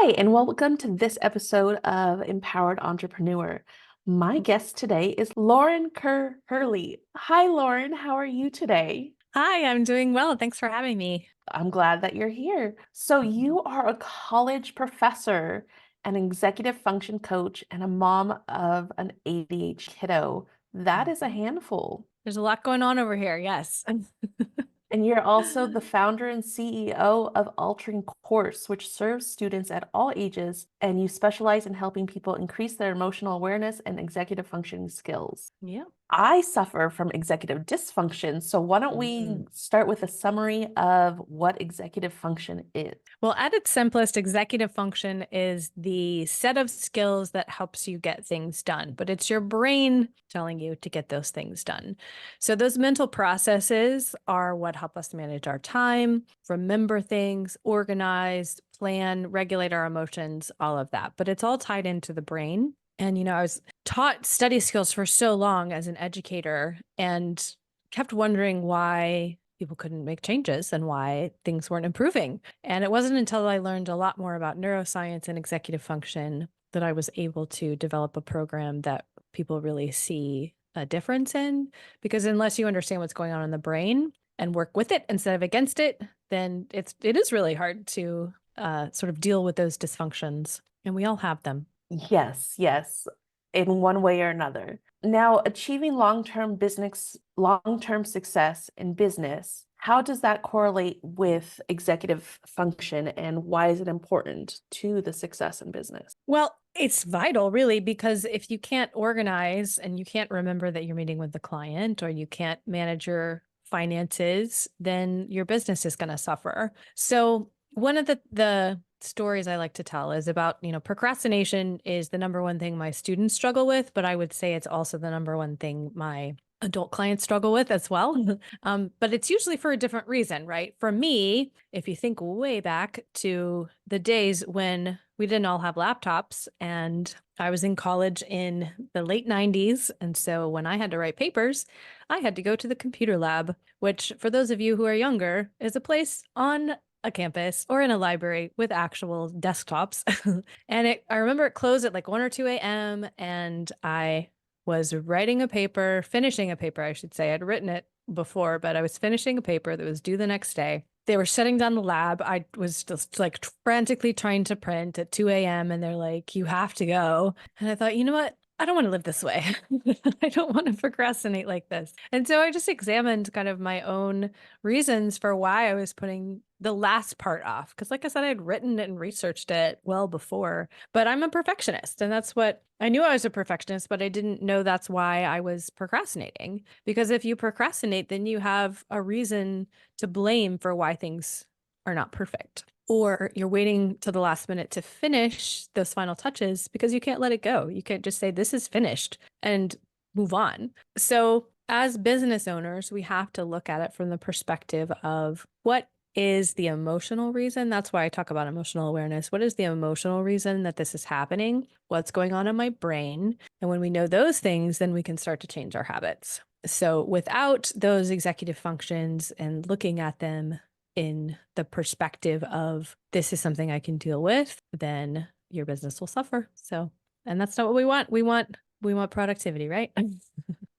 Hi, and welcome to this episode of Empowered Entrepreneur. My guest today is Lauran Hurley. Hi, Lauran. How are you today? Hi, I'm doing well. Thanks for having me. I'm glad that you're here. So, you are a college professor, an executive function coach, and a mom of an ADHD kiddo. That is a Mhm. handful. There's a lot going on over here. Yes. And you're also the founder and CEO of Altering Course, which serves students at all ages, and you specialize in helping people increase their emotional awareness and executive functioning skills. Yeah. I suffer from executive dysfunction, so why don't we Mhm. start with a summary of what executive function is? Well, at its simplest, executive function is the set of skills that helps you get things done, but it's your brain telling you to get those things done. So those mental processes are what help us manage our time, remember things, organize, plan, regulate our emotions, all of that. But it's all tied into the brain. And, I was taught study skills for so long as an educator and kept wondering why people couldn't make changes and why things weren't improving. And it wasn't until I learned a lot more about neuroscience and executive function that I was able to develop a program that people really see a difference in. Because unless you understand what's going on in the brain and work with it instead of against it, then it is really hard to sort of deal with those dysfunctions. And we all have them. Yes, yes, in one way or another. Now, achieving long-term success in business, how does that correlate with executive function and why is it important to the success in business? Well, it's vital, really, because if you can't organize and you can't remember that you're meeting with the client or you can't manage your finances, then your business is going to suffer. So, one of the stories I like to tell is about, procrastination is the number one thing my students struggle with, but I would say it's also the number one thing my adult clients struggle with as well. But it's usually for a different reason, right? For me, if you think way back to the days when we didn't all have laptops and I was in college in the late 90s. And so when I had to write papers, I had to go to the computer lab, which for those of you who are younger is a place on a campus or in a library with actual desktops. And I remember it closed at like 1 or 2 a.m. And I was writing a paper, finishing a paper, I should say. I'd written it before, but I was finishing a paper that was due the next day. They were shutting down the lab. I was just like frantically trying to print at 2 a.m. and they're like, you have to go. And I thought, you know what? I don't want to live this way. I don't want to procrastinate like this. And so I just examined kind of my own reasons for why I was putting the last part off. Because, like I said, I had written and researched it well before, but I'm a perfectionist. And that's what I knew I was a perfectionist, but I didn't know that's why I was procrastinating. Because if you procrastinate, then you have a reason to blame for why things are not perfect. Or you're waiting to the last minute to finish those final touches because you can't let it go. You can't just say, this is finished and move on. So, as business owners, we have to look at it from the perspective of what is the emotional reason. That's why I talk about emotional awareness. What is the emotional reason that this is happening? What's going on in my brain? And when we know those things, then we can start to change our habits. So, without those executive functions and looking at them in the perspective of this is something I can deal with, then your business will suffer. So, and that's not what we want. We want productivity, right?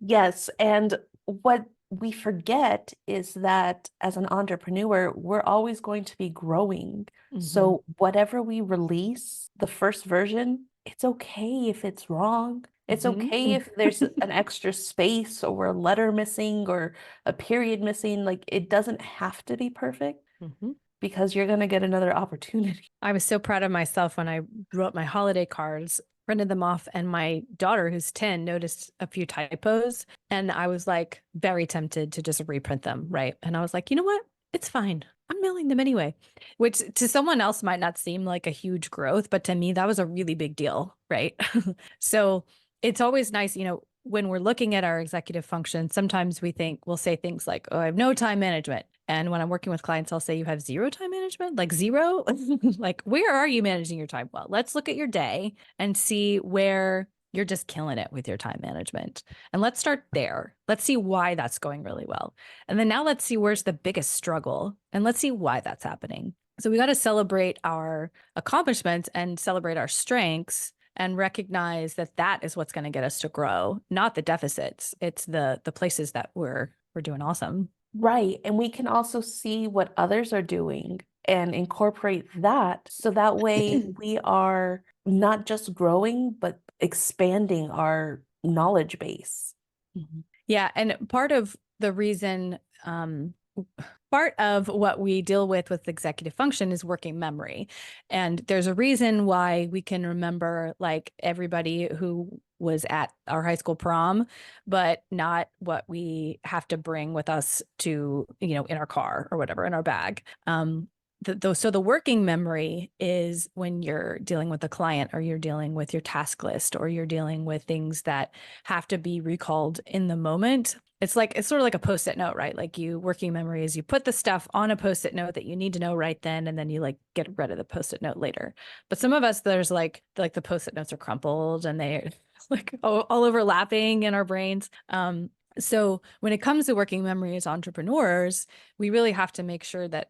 Yes, and what we forget is that as an entrepreneur, we're always going to be growing. Hmm. So whatever we release, the first version, it's okay if it's wrong. It's okay Hmm. if there's an extra space or a letter missing or a period missing. Like it doesn't have to be perfect Hmm. because you're going to get another opportunity. I was so proud of myself when I wrote my holiday cards, printed them off, and my daughter, who's 10, noticed a few typos. And I was like very tempted to just reprint them. Right. And I was like, you know what? It's fine. I'm mailing them anyway, which to someone else might not seem like a huge growth, but to me, that was a really big deal. Right. So it's always nice, when we're looking at our executive function, sometimes we'll say things like, oh, I have no time management. And when I'm working with clients, I'll say, you have zero time management, like zero. Like, where are you managing your time? Well, let's look at your day and see where you're just killing it with your time management. And let's start there. Let's see why that's going really well. And then now let's see where's the biggest struggle and let's see why that's happening. So we got to celebrate our accomplishments and celebrate our strengths and recognize that that is what's going to get us to grow, not the deficits. It's the places that we're doing awesome. Right. And we can also see what others are doing and incorporate that. So that way we are not just growing, but expanding our knowledge base. Mhm. Yeah, and part of what we deal with executive function is working memory. And there's a reason why we can remember like everybody who was at our high school prom, but not what we have to bring with us to, in our car or whatever, in our bag. So the working memory is when you're dealing with a client or you're dealing with your task list or you're dealing with things that have to be recalled in the moment. It's sort of like a post-it note, right? Like working memory is you put the stuff on a post-it note that you need to know right then, and then you like get rid of the post-it note later. But some of us, there's like the post-it notes are crumpled and they're like all overlapping in our brains. So when it comes to working memory as entrepreneurs, we really have to make sure that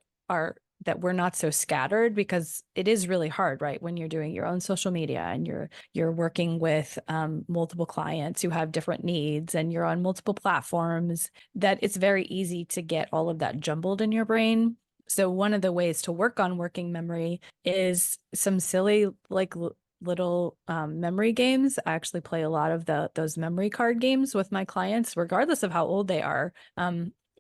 we're not so scattered, because it is really hard, right? When you're doing your own social media and you're working with multiple clients who have different needs and you're on multiple platforms, that it's very easy to get all of that jumbled in your brain. So one of the ways to work on working memory is some silly like little memory games. I actually play a lot of those memory card games with my clients, regardless of how old they are,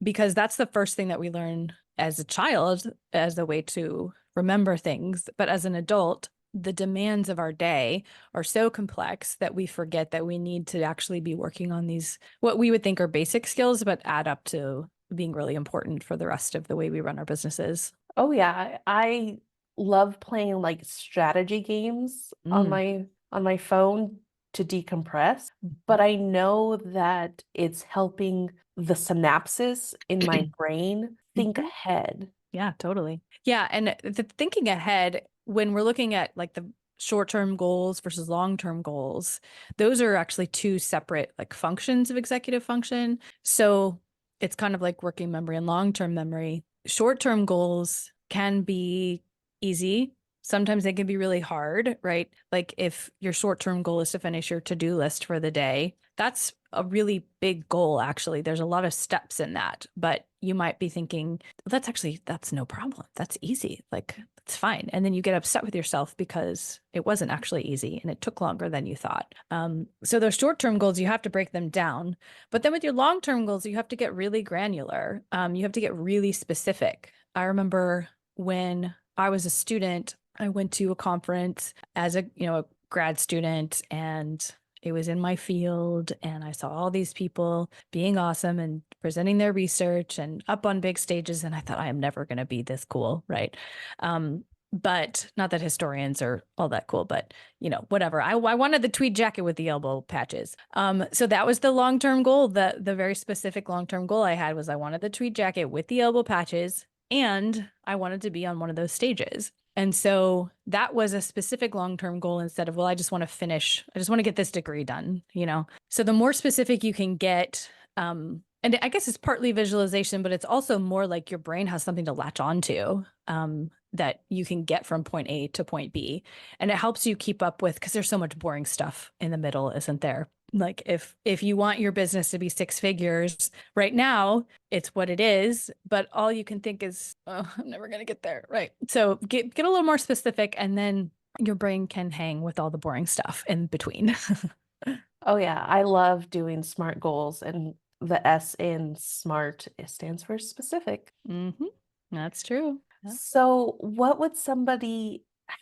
because that's the first thing that we learn as a child as a way to remember things. But as an adult, the demands of our day are so complex that we forget that we need to actually be working on these, what we would think are basic skills, but add up to being really important for the rest of the way we run our businesses. Oh yeah, I love playing like strategy games Mm. on my phone to decompress, but I know that it's helping the synapses in my brain think Mhm. ahead. Yeah, totally. Yeah. And the thinking ahead, when we're looking at like the short-term goals versus long-term goals, those are actually two separate like functions of executive function. So it's kind of like working memory and long-term memory. Short-term goals can be easy. Sometimes they can be really hard, right? Like if your short-term goal is to finish your to-do list for the day, that's a really big goal, actually. There's a lot of steps in that, but you might be thinking, that's no problem. That's easy. Like, it's fine. And then you get upset with yourself because it wasn't actually easy and it took longer than you thought. So those short-term goals, you have to break them down. But then with your long-term goals, you have to get really granular. You have to get really specific. I remember when I was a student, I went to a conference as a grad student, and it was in my field, and I saw all these people being awesome and presenting their research and up on big stages. And I thought, I am never going to be this cool, right? But not that historians are all that cool, but whatever. I wanted the tweed jacket with the elbow patches. So that was the long-term goal. The very specific long-term goal I had was I wanted the tweed jacket with the elbow patches, and I wanted to be on one of those stages. And so that was a specific long-term goal instead of, well, I just want to get this degree done. So the more specific you can get, and I guess it's partly visualization, but it's also more like your brain has something to latch onto, that you can get from point A to point B. And it helps you keep up with, because there's so much boring stuff in the middle, isn't there? Like if you want your business to be six figures right now, it's what it is, but all you can think is, oh, I'm never going to get there. Right. So get a little more specific, and then your brain can hang with all the boring stuff in between. Oh yeah, I love doing SMART goals, and the S in SMART, it stands for specific. Hmm. That's true. Yeah. So,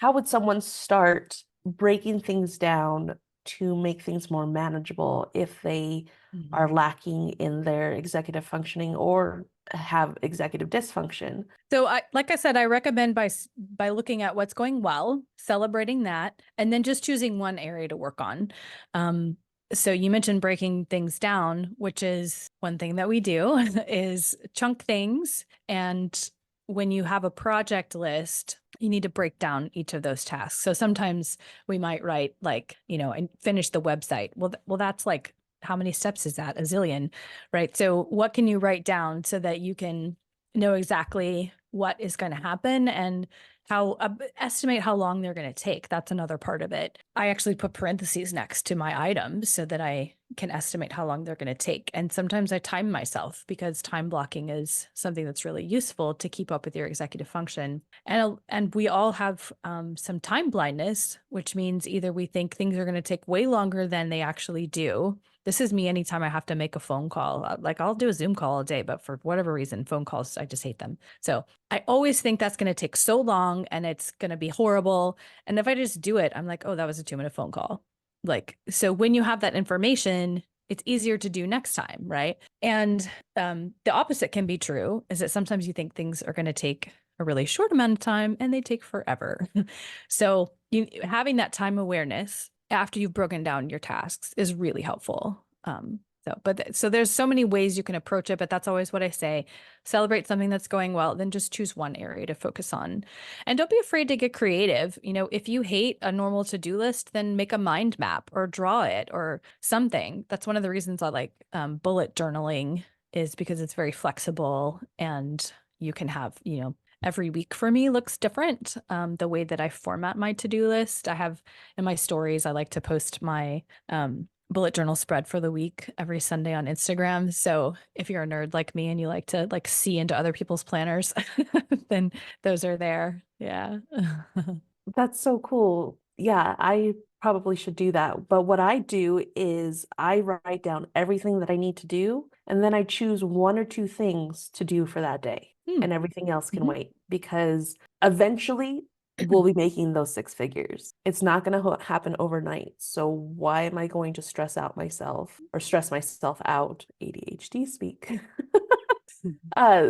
how would someone start breaking things down to make things more manageable if they are Mhm. lacking in their executive functioning or have executive dysfunction? So like I said, I recommend by looking at what's going well, celebrating that, and then just choosing one area to work on. Um, so you mentioned breaking things down, which is one thing that we do is chunk things. And when you have a project list, you need to break down each of those tasks. So sometimes we might write like, and finish the website. Well, that's like, how many steps is that? A zillion, right? So what can you write down so that you can know exactly what is going to happen and how estimate how long they're going to take. That's another part of it. I actually put parentheses next to my items so that I can estimate how long they're going to take. And sometimes I time myself, because time blocking is something that's really useful to keep up with your executive function. And we all have some time blindness, which means either we think things are going to take way longer than they actually do. This is me anytime I have to make a phone call. Like, I'll do a Zoom call all day, but for whatever reason, phone calls, I just hate them. So I always think that's going to take so long and it's going to be horrible. And if I just do it, I'm like, oh, that was a 2-minute phone call. Like, so when you have that information, it's easier to do next time, right? And the opposite can be true, is that sometimes you think things are going to take a really short amount of time and they take forever. So having that time awareness after you've broken down your tasks is really helpful. So there's so many ways you can approach it, but that's always what I say. Celebrate something that's going well, then just choose one area to focus on. And don't be afraid to get creative. If you hate a normal to-do list, then make a mind map or draw it or something. That's one of the reasons I like bullet journaling, is because it's very flexible and you can have, every week for me looks different. The way that I format my to-do list, I have in my stories, I like to post my bullet journal spread for the week every Sunday on Instagram. So if you're a nerd like me and you like to see into other people's planners, then those are there. Yeah. That's so cool. Yeah, I probably should do that. But what I do is I write down everything that I need to do, and then I choose one or two things to do for that day, Hmm. and everything else can Mhm. wait because eventually we'll be making those six figures. It's not going to happen overnight. So why am I going to stress out myself or stress myself out? ADHD speak.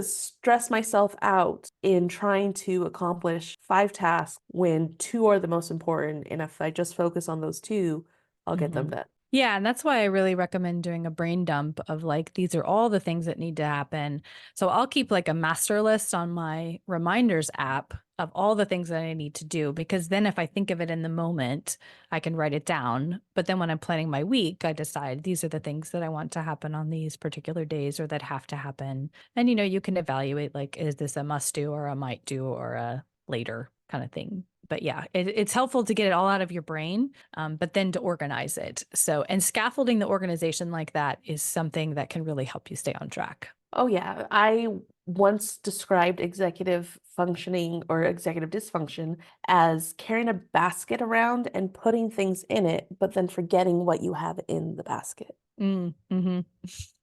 Stress myself out in trying to accomplish 5 tasks when two are the most important. And if I just focus on those two, I'll get them Mhm. done. Yeah, and that's why I really recommend doing a brain dump of like, these are all the things that need to happen. So I'll keep like a master list on my reminders app of all the things that I need to do, because then if I think of it in the moment, I can write it down. But then when I'm planning my week, I decide these are the things that I want to happen on these particular days or that have to happen. And you can evaluate, like, is this a must do or a might do or a later kind of thing. But yeah, it's helpful to get it all out of your brain, but then to organize it. So, and scaffolding the organization like that is something that can really help you stay on track. Oh, yeah. I once described executive functioning or executive dysfunction as carrying a basket around and putting things in it, but then forgetting what you have in the basket. Mm-hmm.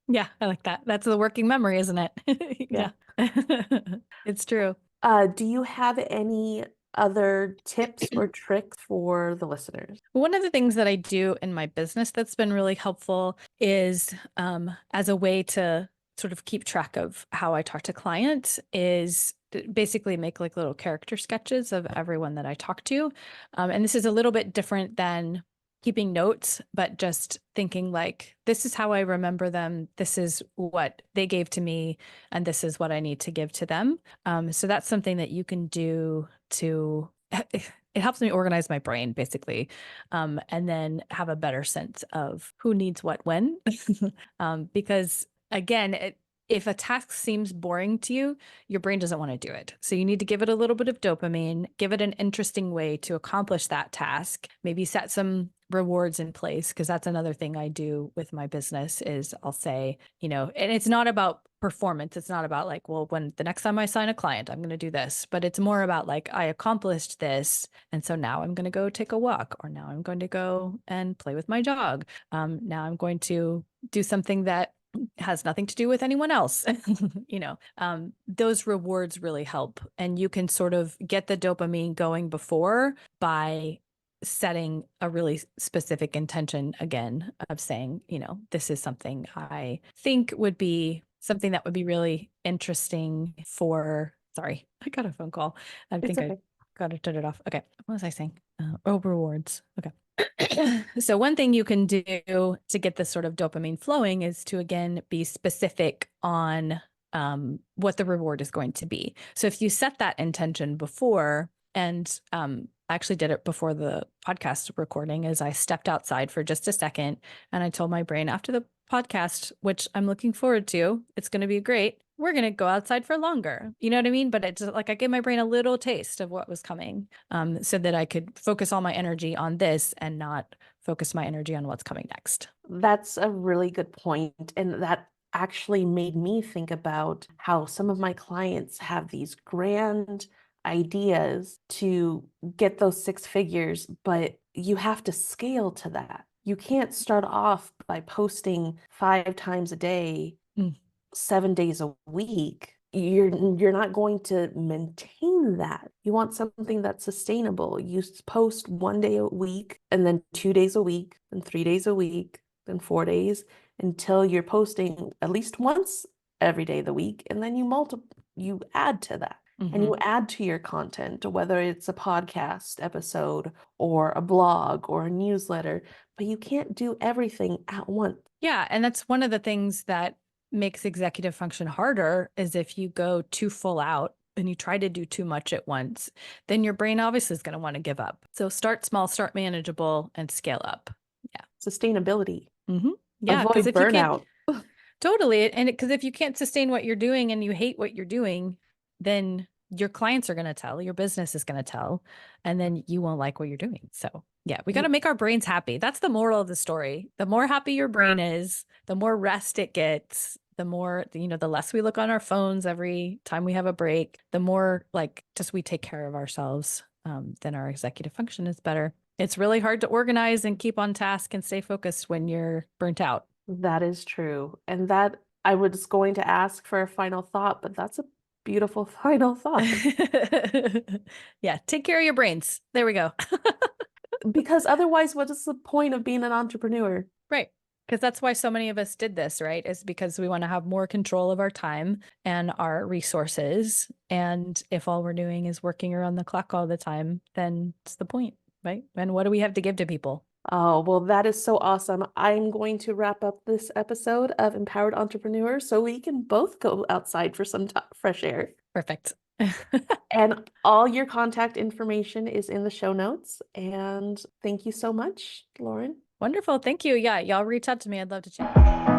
Yeah, I like that. That's the working memory, isn't it? Yeah. Yeah, it's true. Do you have any other tips or tricks for the listeners? One of the things that I do in my business that's been really helpful is as a way to sort of keep track of how I talk to clients is basically make like little character sketches of everyone that I talk to. And this is a little bit different than keeping notes, but just thinking like, this is how I remember them. This is what they gave to me, and this is what I need to give to them. So that's something that you can do to it helps me organize my brain basically, and then have a better sense of who needs what when. Because again, if a task seems boring to you, your brain doesn't want to do it. So you need to give it a little bit of dopamine, give it an interesting way to accomplish that task, maybe set some rewards in place, because that's another thing I do with my business is I'll say, and it's not about performance. It's not about like, well, when the next time I sign a client, I'm going to do this, but it's more about like, I accomplished this. And so now I'm going to go take a walk, or now I'm going to go and play with my dog. Now I'm going to do something that has nothing to do with anyone else. Those rewards really help. And you can sort of get the dopamine going before by setting a really specific intention again of saying, this is something I think would be something that would be really interesting for, sorry, I got a phone call. I It's think I okay. got to turn it off. Okay. What was I saying? Rewards. Okay. So one thing you can do to get this sort of dopamine flowing is to, again, be specific on what the reward is going to be. So if you set that intention before, and I actually did it before the podcast recording, is I stepped outside for just a second and I told my brain after the podcast, which I'm looking forward to, it's going to be great. we're going to go outside for longer. You know what I mean? But it's like I gave my brain a little taste of what was coming, so that I could focus all my energy on this and not focus my energy on what's coming next. That's a really good point, and that actually made me think about how some of my clients have these grand ideas to get those six figures, but you have to scale to that. You can't start off by posting 5 times a day, Mm. 7 days a week. You're not going to maintain that. You want something that's sustainable. You post 1 day a week, and then 2 days a week, and 3 days a week, then 4 days, until you're posting at least once every day of the week, and then you add to that. And you Mhm. add to your content, whether it's a podcast episode or a blog or a newsletter, but you can't do everything at once. Yeah, and that's one of the things that makes executive function harder is if you go too full out and you try to do too much at once, then your brain obviously is going to want to give up. So start small, start manageable, and scale up. Yeah. Sustainability. Yeah, because Avoid if you can't, burnout. totally. And because if you can't sustain what you're doing and you hate what you're doing, then your clients are going to tell, your business is going to tell, and then you won't like what you're doing. So, yeah, we got to make our brains happy. That's the moral of the story. The more happy your brain is, the more rest it gets, the more, the less we look on our phones every time we have a break, the more like just we take care of ourselves, then our executive function is better. It's really hard to organize and keep on task and stay focused when you're burnt out. That is true. And that I was going to ask for a final thought, but that's a beautiful final thought. Yeah, take care of your brains. There we go. Because otherwise, what is the point of being an entrepreneur? Right. Because that's why so many of us did this, right? Is because we want to have more control of our time and our resources. And if all we're doing is working around the clock all the time, then it's the point, right? And what do we have to give to people? Oh, well, that is so awesome. I'm going to wrap up this episode of Empowered Entrepreneur so we can both go outside for some fresh air. Perfect. And all your contact information is in the show notes. And thank you so much, Lauran. Wonderful. Thank you. Yeah, y'all reach out to me. I'd love to chat.